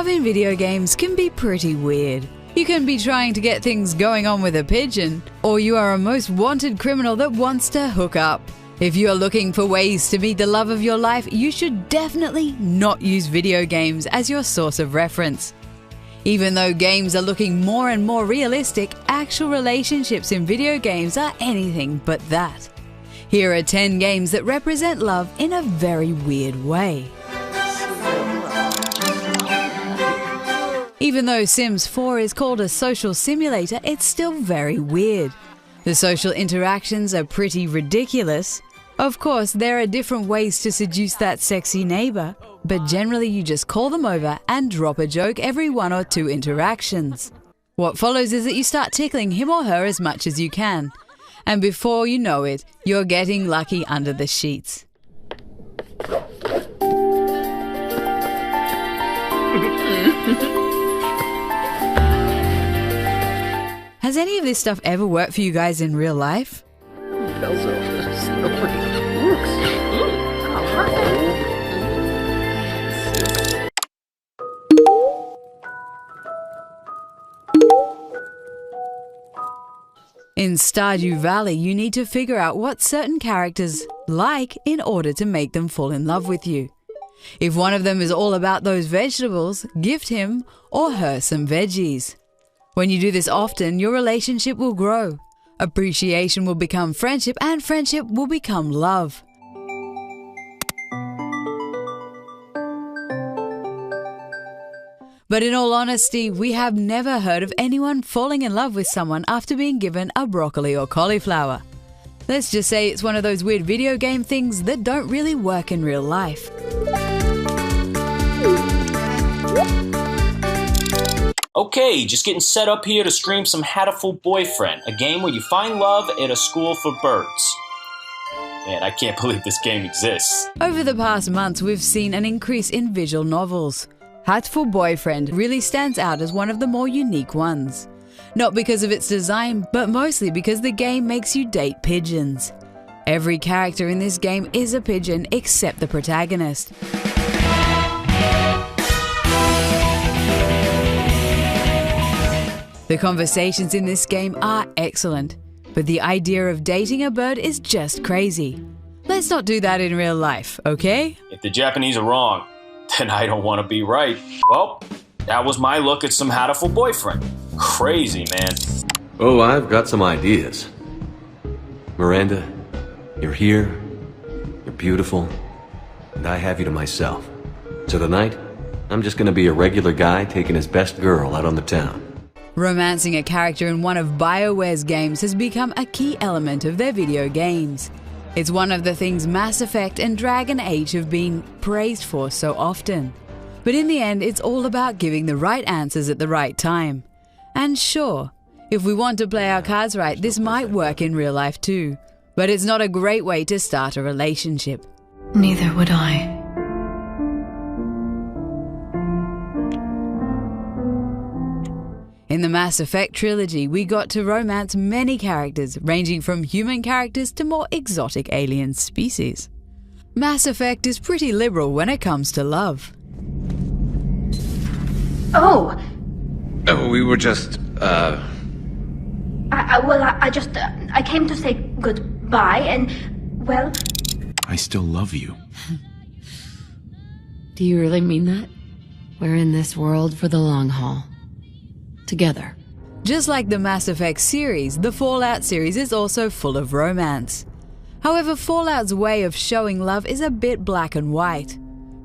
Love in video games can be pretty weird. You can be trying to get things going on with a pigeon, or you are a most wanted criminal that wants to hook up. If you are looking for ways to meet the love of your life, you should definitely not use video games as your source of reference. Even though games are looking more and more realistic, actual relationships in video games are anything but that. Here are 10 games that represent love in a very weird way. Even though Sims 4 is called a social simulator, it's still very weird. The social interactions are pretty ridiculous. Of course, there are different ways to seduce that sexy neighbor, but generally you just call them over and drop a joke every 1 or 2 interactions. What follows is that you start tickling him or her as much as you can, and before you know it, you're getting lucky under the sheets. Has any of this stuff ever worked for you guys in real life? In Stardew Valley, you need to figure out what certain characters like in order to make them fall in love with you. If one of them is all about those vegetables, gift him or her some veggies. When you do this often, your relationship will grow. Appreciation will become friendship, and friendship will become love. But in all honesty, we have never heard of anyone falling in love with someone after being given a broccoli or cauliflower. Let's just say it's one of those weird video game things that don't really work in real life. Okay, just getting set up here to stream some Hatoful Boyfriend, a game where you find love at a school for birds. Man, I can't believe this game exists. Over the past months, we've seen an increase in visual novels. Hatoful Boyfriend really stands out as one of the more unique ones. Not because of its design, but mostly because the game makes you date pigeons. Every character in this game is a pigeon except the protagonist. The conversations in this game are excellent, but the idea of dating a bird is just crazy. Let's not do that in real life, okay? If the Japanese are wrong, then I don't want to be right. Well, that was my look at some Hatoful Boyfriend. Crazy, man. Oh, I've got some ideas. Miranda, you're here, you're beautiful, and I have you to myself. So tonight, I'm just gonna be a regular guy taking his best girl out on the town. Romancing a character in one of BioWare's games has become a key element of their video games. It's one of the things Mass Effect and Dragon Age have been praised for so often. But in the end, it's all about giving the right answers at the right time. And sure, if we want to play our cards right, this might work in real life too. But it's not a great way to start a relationship. Neither would I. In the Mass Effect trilogy, we got to romance many characters, ranging from human characters to more exotic alien species. Mass Effect is pretty liberal when it comes to love. Oh! We were just, I came to say goodbye and, well... I still love you. Do you really mean that? We're in this world for the long haul. Together. Just like the Mass Effect series, the Fallout series is also full of romance. However, Fallout's way of showing love is a bit black and white.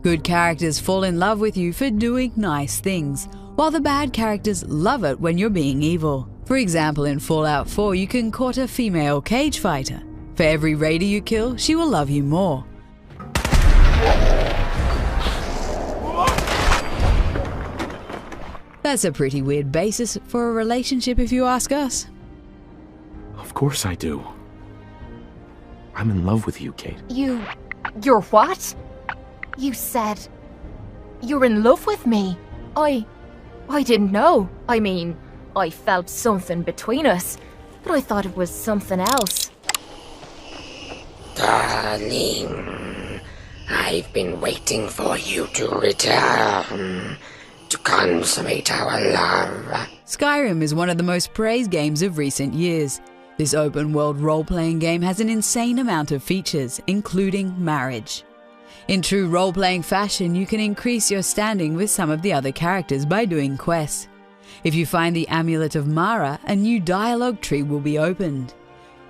Good characters fall in love with you for doing nice things, while the bad characters love it when you're being evil. For example, in Fallout 4, you can court a female cage fighter. For every raider you kill, she will love you more. That's a pretty weird basis for a relationship if you ask us. Of course I do. I'm in love with you, Kate. You're what? You said you're in love with me. I didn't know. I mean, I felt something between us, but I thought it was something else. Darling, I've been waiting for you to return. to consummate our love. Skyrim is one of the most praised games of recent years. This open-world role-playing game has an insane amount of features, including marriage. In true role-playing fashion, you can increase your standing with some of the other characters by doing quests. If you find the Amulet of Mara, a new dialogue tree will be opened.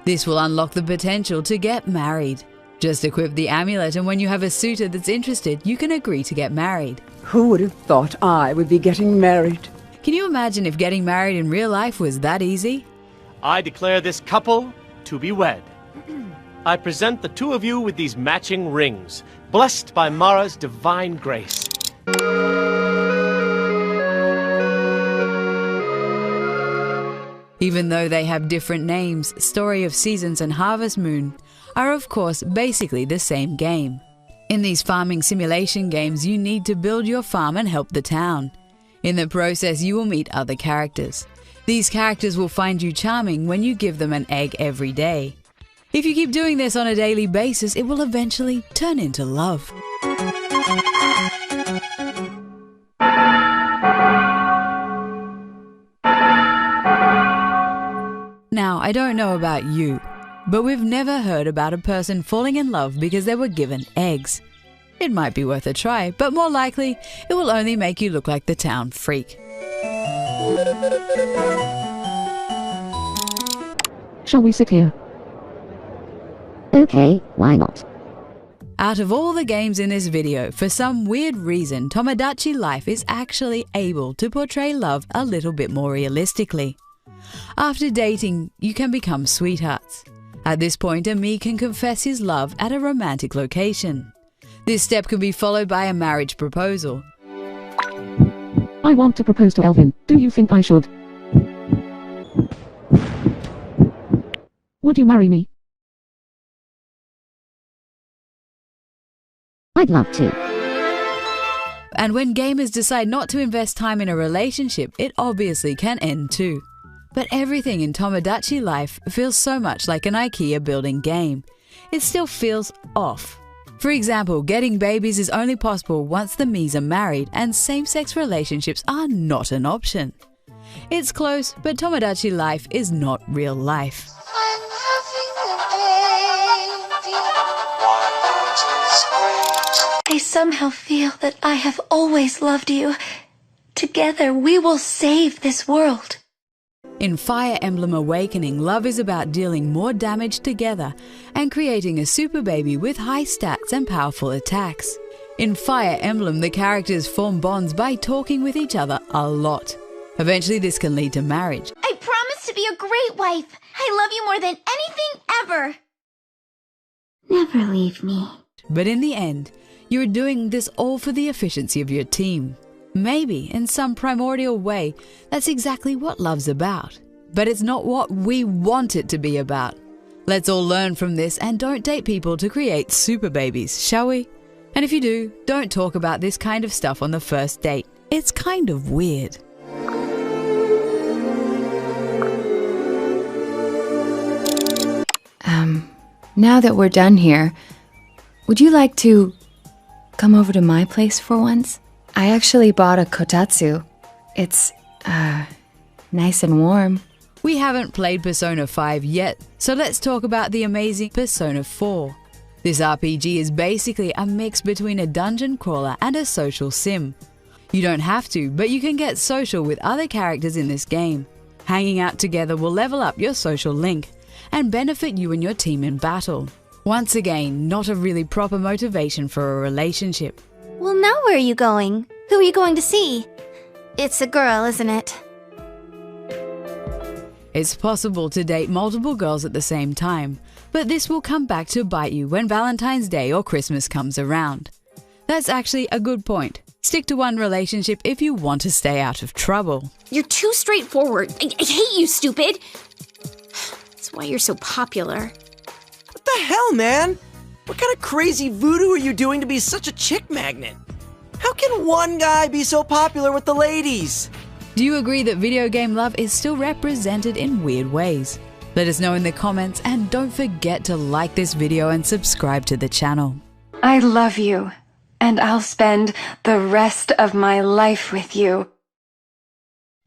This will unlock the potential to get married. Just equip the amulet, and when you have a suitor that's interested, you can agree to get married. Who would have thought I would be getting married? Can you imagine if getting married in real life was that easy? I declare this couple to be wed. I present the two of you with these matching rings, blessed by Mara's divine grace. Even though they have different names, Story of Seasons and Harvest Moon are of course basically the same game. In these farming simulation games, you need to build your farm and help the town. In the process, you will meet other characters. These characters will find you charming when you give them an egg every day. If you keep doing this on a daily basis, it will eventually turn into love. Now, I don't know about you, but we've never heard about a person falling in love because they were given eggs. It might be worth a try, but more likely, it will only make you look like the town freak. Shall we sit here? Okay, why not? Out of all the games in this video, for some weird reason, Tomodachi Life is actually able to portray love a little bit more realistically. After dating, you can become sweethearts. At this point, Ami can confess his love at a romantic location. This step can be followed by a marriage proposal. I want to propose to Elvin. Do you think I should? Would you marry me? I'd love to. And when gamers decide not to invest time in a relationship, it obviously can end too. But everything in Tomodachi Life feels so much like an IKEA building game. It still feels off. For example, getting babies is only possible once the Mies are married, and same-sex relationships are not an option. It's close, but Tomodachi Life is not real life. I somehow feel that I have always loved you. Together we will save this world. In Fire Emblem Awakening, love is about dealing more damage together and creating a super baby with high stats and powerful attacks. In Fire Emblem, the characters form bonds by talking with each other a lot. Eventually, this can lead to marriage. I promise to be a great wife. I love you more than anything ever. Never leave me. But in the end, you're doing this all for the efficiency of your team. Maybe, in some primordial way, that's exactly what love's about. But it's not what we want it to be about. Let's all learn from this and don't date people to create super babies, shall we? And if you do, don't talk about this kind of stuff on the first date. It's kind of weird. Now that we're done here, would you like to come over to my place for once? I actually bought a kotatsu. It's, nice and warm. We haven't played Persona 5 yet, so let's talk about the amazing Persona 4. This RPG is basically a mix between a dungeon crawler and a social sim. You don't have to, but you can get social with other characters in this game. Hanging out together will level up your social link and benefit you and your team in battle. Once again, not a really proper motivation for a relationship. Well, now where are you going? Who are you going to see? It's a girl, isn't it? It's possible to date multiple girls at the same time, but this will come back to bite you when Valentine's Day or Christmas comes around. That's actually a good point. Stick to one relationship if you want to stay out of trouble. You're too straightforward. I hate you, stupid. That's why you're so popular. What the hell, man? What kind of crazy voodoo are you doing to be such a chick magnet? How can one guy be so popular with the ladies? Do you agree that video game love is still represented in weird ways? Let us know in the comments, and don't forget to like this video and subscribe to the channel. I love you. and I'll spend the rest of my life with you.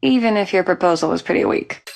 Even if your proposal was pretty weak.